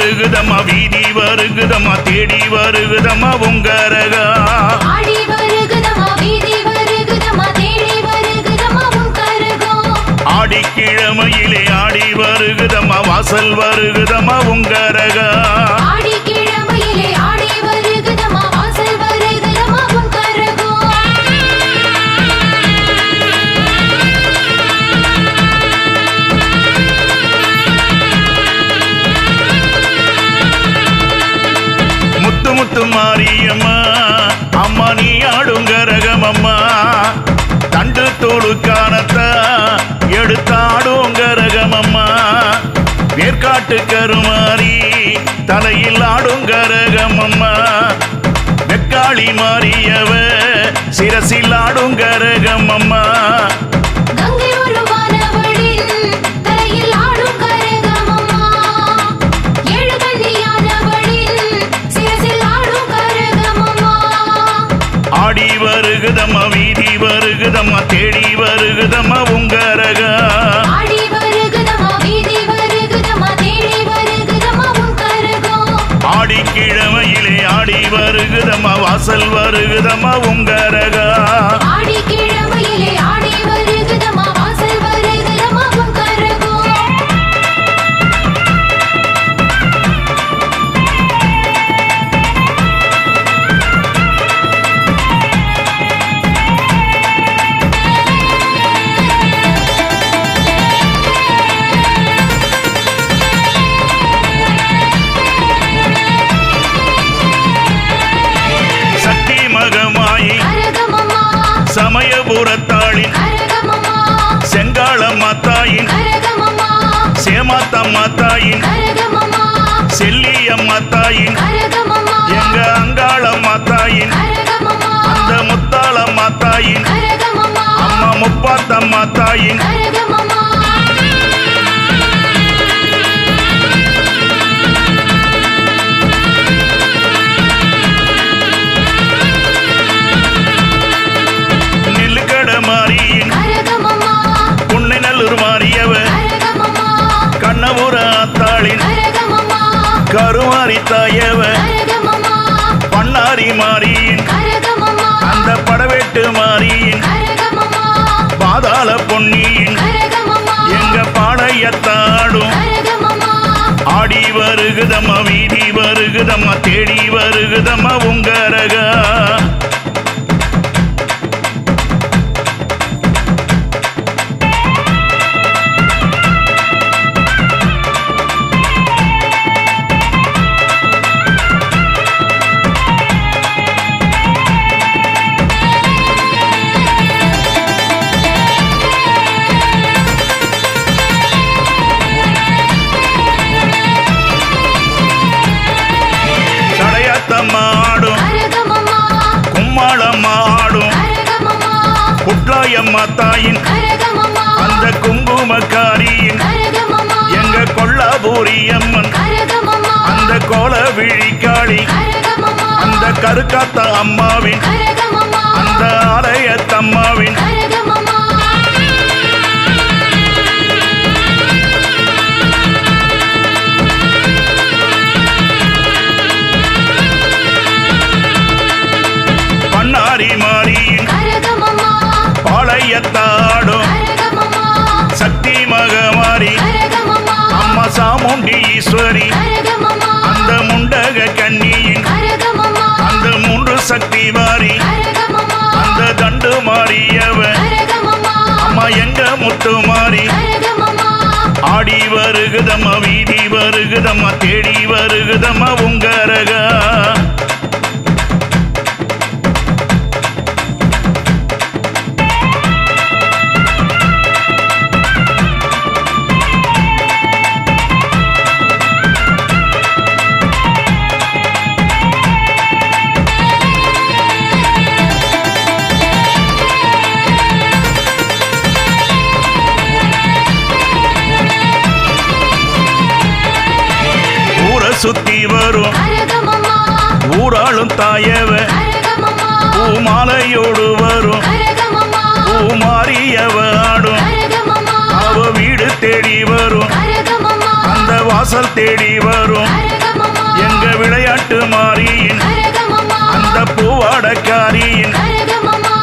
வருகுதம்மா வீதி வருகுதம்மா தேடி வருகுதம்மா உங்கரகா ஆடி வருகுதம்மா வீதி வருகுதம்மா தேடி வருகுதம்மா உங்கரகா ஆடிக்கிழமையிலே ஆடி வருகுதம்மா வாசல் வருகுதம்மா உங்கரகா ஆடிக்கிழமையிலே ஆடி வருகுதம்மா வாசல் வருகுதம்மா உங்கரகா முத்து முத்து மாரியம்மா அம்மா நீ ஆடுங்கரகமம்மா தண்டு தோடு காணத்தா எடுத்தாடுங்கரகமம்மா வேர்காட்டு கருமாறி தலையில் ஆடுங்கரகமம்மா வெக்காளி மாரியவ சிரசில் ஆடுங்கரகமம்மா கங்கை உருவானவளின் தலையில் ஆடும் கரகமம்மா ஏழு கன்னியானவளின் சிரசில் ஆடும் கரகமம்மா ஆடி வருகுதம்மா வீதி வருகுதம்மா தேடி வருகுதம்மா உங்கரகா ஆடி வருகுதம்மா வீதி வருகுதம்மா தேடி வருகுதம்மா உங்கரகா ஆடிக்கிழமையிலே ஆடி வருகுதம்மா வாசல் வருகுதம்மா உங்கரகா ஆடிக்கிழமையிலே ஆடி வருகுதம்மா வாசல் வருகுதம்மா உங்கரகா சக்தி மகமாயி கரகமம்மா சமயபுரத்தாளின் கரகமம்மா செங்காளம்மா தாயின் கரகமம்மா சேமாத்தம்மா தாயின் கரகமம்மா செல்லியம்மா தாயின் கரகமம்மா எங்க அங்காளம்மா தாயின் கரகமம்மா அந்த முத்தாளம்மா தாயின் கரகமம்மா அம்மா முப்பாத்தம்மா தாயின் கரகமம்மா நெல்லுக்கட மாரியின் கரகமம்மா புன்னைநல்லூர் மாரியவ கரகமம்மா கண்ணபுர ஆத்தாளின் கரகமம்மா கருமாரி தாயவ கரகமம்மா பண்ணாரி மாரியின் கரகமம்மா அந்த படவெட்டு மாரியின் கரகமம்மா பாதாள பொன்னியின் கரகமம்மா எங்க பாளையத்தாடும் கரகமம்மா ஆடி வருகுதம்மா வீதி வருகுதம்மா தேடி வருகுதம்மா உங்கரகா சடையத்தம்மா ஆடும் கரகமம்மா கும்மாளம்மா ஆடும் கரகமம்மா குட்லாயம்மா தாயின் கரகமம்மா அந்த குங்குமக்காரியின் கரகமம்மா எங்க கொல்லாபூரி அம்மன் கரகமம்மா அந்த கோல விழிக்காளி கரகமம்மா அந்த கருக்காத்த அம்மாவின் கரகமம்மா அந்த ஆலயத்தம்மாவின் கரகமம்மா பண்ணாரி மாரியின் கரகமம்மா பாளையத்தாடும் கரகமம்மா சக்தி மகமாரி கரகமம்மா அம்மா சாமுண்டி ஈஸ்வரி கரகமம்மா அந்த முண்டக கன்னியின் கரகமம்மா அந்த மூன்று சக்தி மாறி கரகமம்மா அந்த தண்டு மாறியவ கரகமம்மா அம்மா எங்க முத்து மாறி கரகமம்மா ஆடி வருகுதம்மா வீதி வருகுதம்மா தேடி வருகுதம்மா உங்கரகா சுத்தி வரும் ஊராளும் தாயவ பூமாலையோடு வரும் பூமாரியவ ஆடும் அவ வீடு தேடி வரும் அந்த வாசல் தேடி வரும் கரகமம்மா எங்க விளையாட்டு மாறியின் கரகமம்மா அந்த பூவாடக்காரியின் கரகமம்மா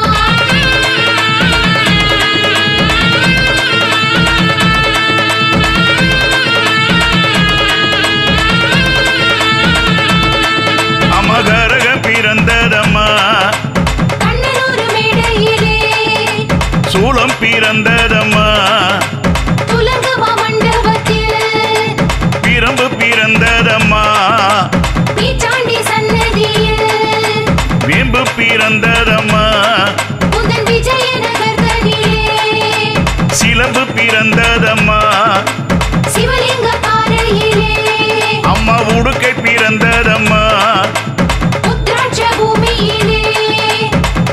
அமகரக பிறந்ததம்மா கண்ணனூர் மேடையிலே சூலம் பிறந்ததம்மா துலங்குமா மண்டபத்தில் பிரம்பு பிறந்ததம்மா பீச்சாண்டி சன்னதியில் வேம்பு பிறந்ததம்மா புதன் விஜயநகர்தனிலே சிலம்பு பிறந்ததம்மா சிவலிங்க பாறையிலே அம்மா உடுக்கை பிறந்ததம்மா உத்ராட்ச பூமியிலே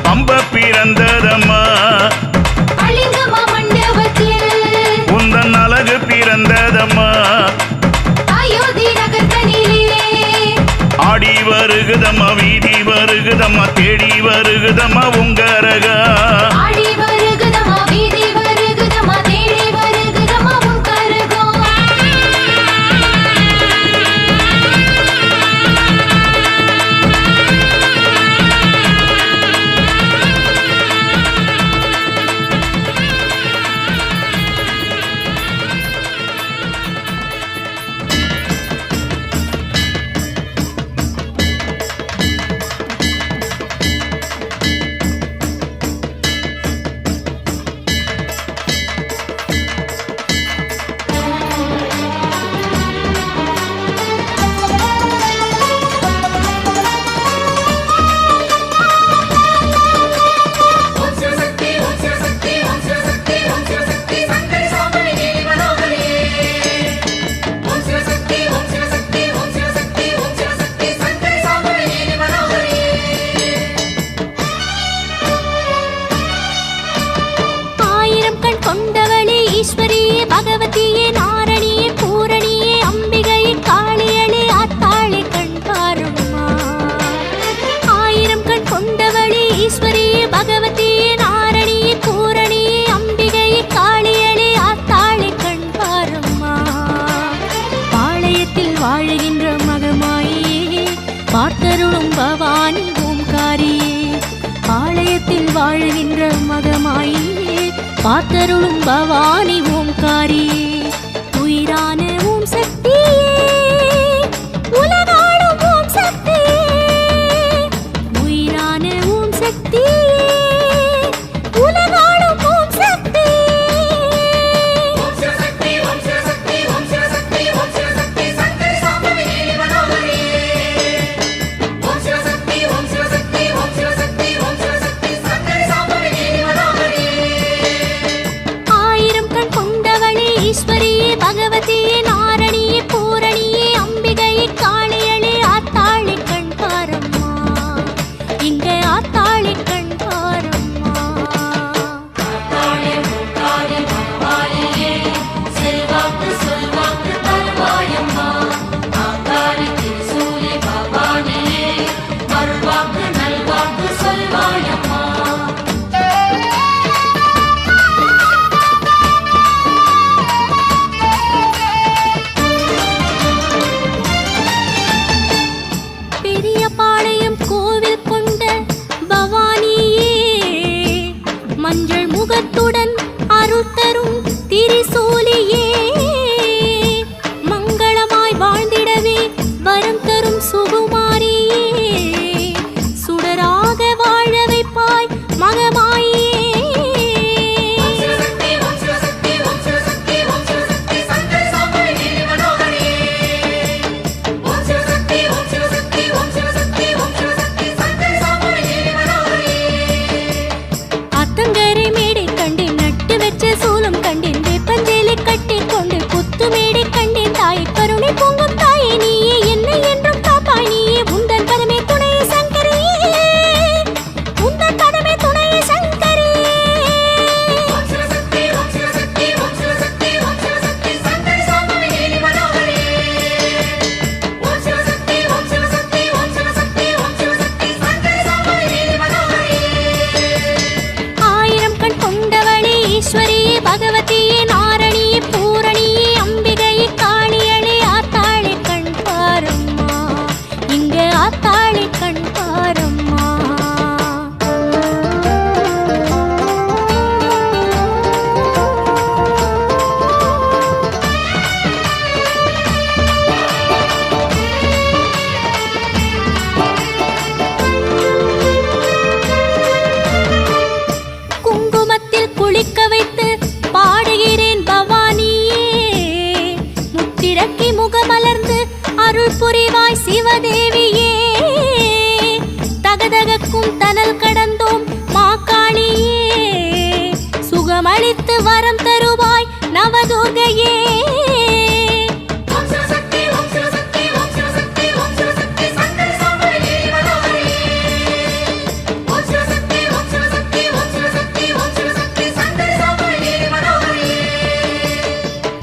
பம்ப பிறந்ததம்மா கலிங்கமா மண்டபத்தில் உந்தன் அழகு பிறந்ததம்மா அயோத்தி நகர்தனிலே ஆடி வருகுதம்மா வீதி வருகுதம்மா தேடி வருகுதம்மா உங்கரகா ஆடி வருகுதம்மா வீதி வருகுதம்மா தேடி வருகுதம்மா உன் கரகம் ஆயிரம் கண் கொண்டவளே ஈஸ்வரியே பகவதியே நாரணியே பூரணியே அம்பிகையே காளியளே ஆத்தாளே கண் பாரும்மா ஆயிரம் கண் கொண்டவளே ஈஸ்வரியே பகவதியே நாரணியே பூரணியே அம்பிகையே காளியளே ஆத்தாளே கண் பாரும்மா பாளையத்தில் வாழுகின்ற மகமாயே பார்த்தருளும் பவானி ஓம்காரியே பாளையத்தில் வாழுகின்ற மகமாயே பார்த்தருளும் பவானி ஓம்காரியே உயிரான ஓம் சக்தியே உலகாளும் ஓம் சக்தியே உயிரான ஓம் சக்தியே உலகாளும் ஓம் சக்தியே ஆயிரம் கண் கொண்டவளே அருள் புரிவாய் சிவதேவியே தகதகக்கும் தனல் கடந்தோம் மாகாளியே சுகமளித்து வரம் தருவாய் நவதுர்கையே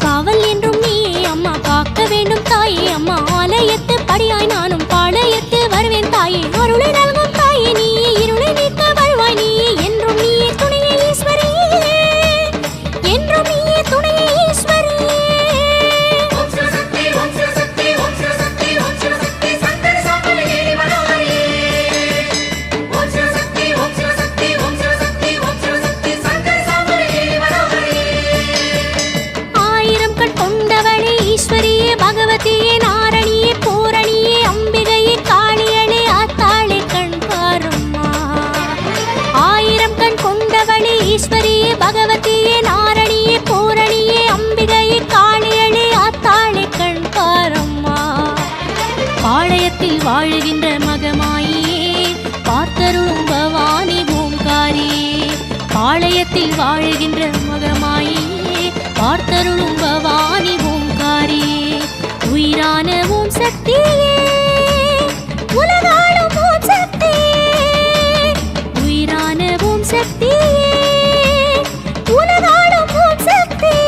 காவல் என்றும் நீ அம்மா காக்க வேண்டும் தாயே அம்மா ஆலயத்து படியாய் நானும் பாளையத்து வருவேன் தாயே அருளை நல்கும் தாயே நீ இருளை நீக்க வருவாய் நீ என்றும் நீயே துணையே ஈஸ்வரியே என்றும் நீயே துணையே ஈஸ்வரியே ஆயிரம் கண் கொண்டவளே ஈஸ்வரியே பகவதியே நாரணியே பூரணியே அம்பிகையே காளியளே ஆத்தாளே கண் பாரும்மா ஆயிரம் கண் கொண்டவளே ஈஸ்வரியே பகவதியே நாரணியே பூரணியே அம்பிகையே காளியளே ஆத்தாளே கண் பாரும்மா பாளையத்தில் வாழுகின்ற மகமாயியே பார்த்தருளும் பவானி ஓம்காரியே பாளையத்தில் வாழுகின்ற மகமாயியே பார்த்தருளும் பவானி ஓம்காரியே உயிரான ஓம் சக்தியே உலகாளும் ஓம் சக்தியே உயிரான ஓம் சக்தியே உலகாளும் ஓம் சக்தியே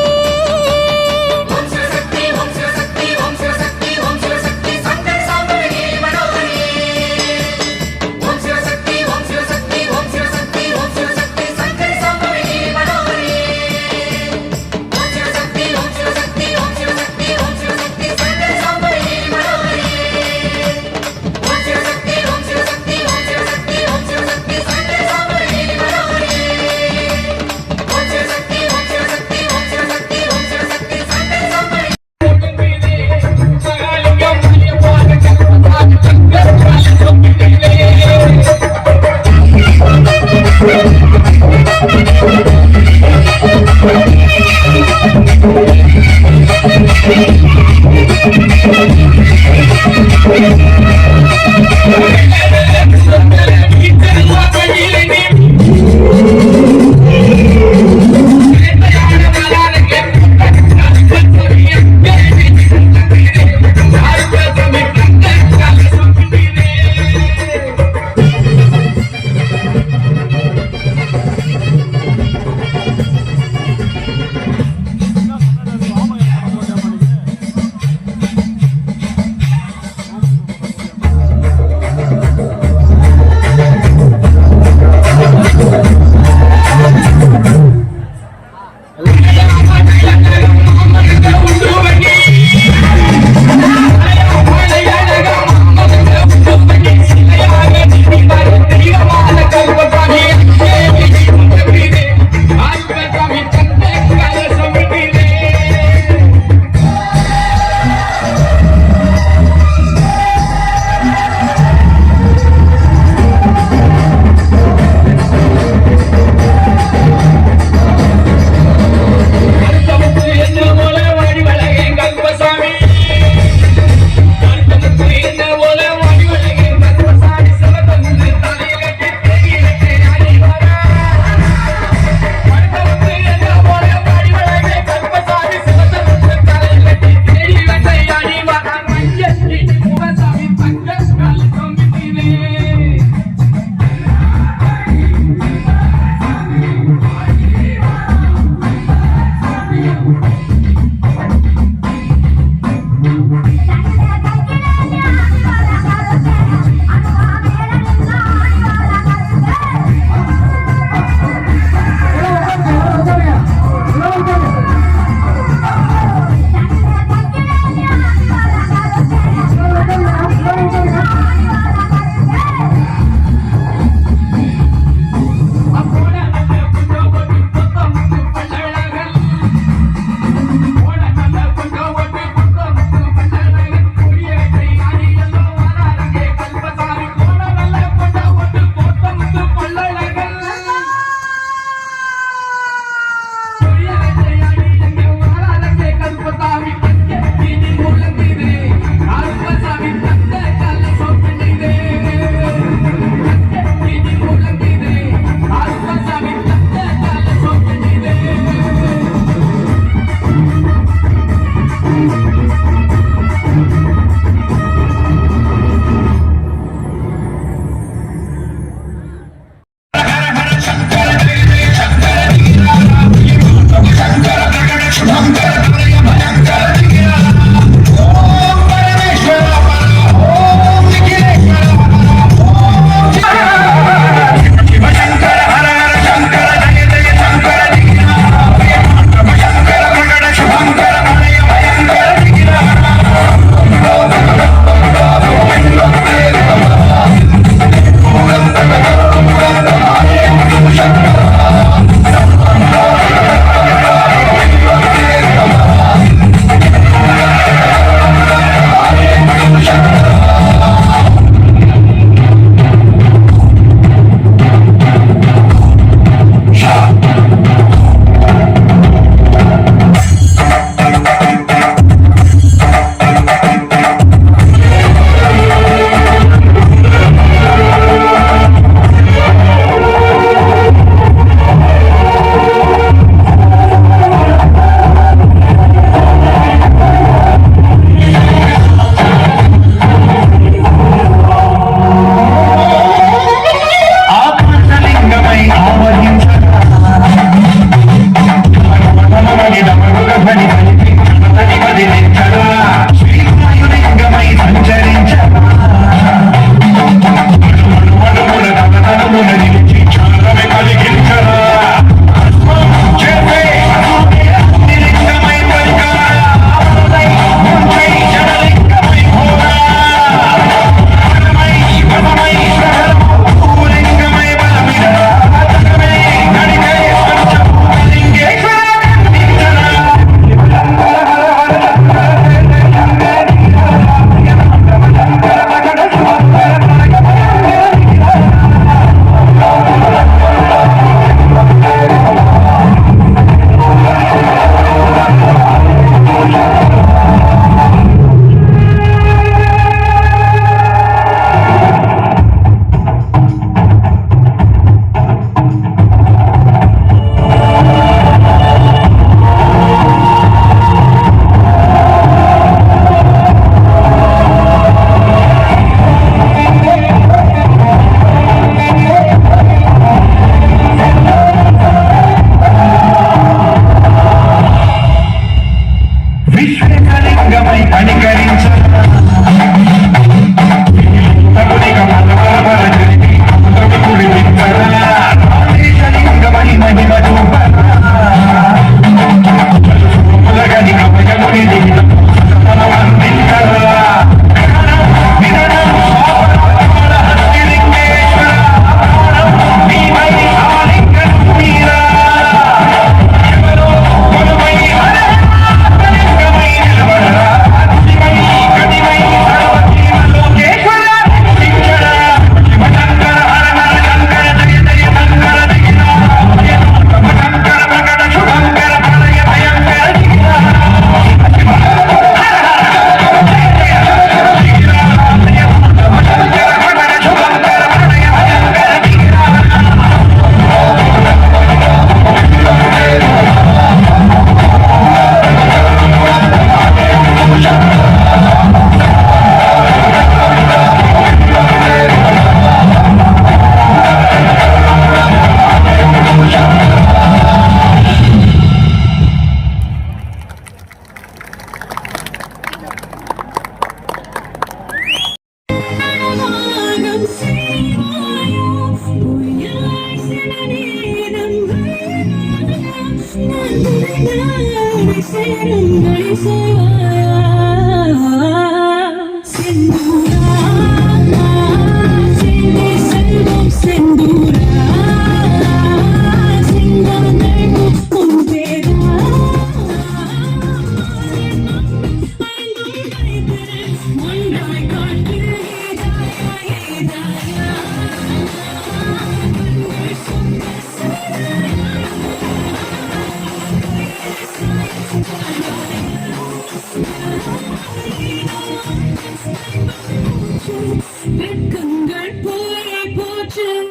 செந்தூரா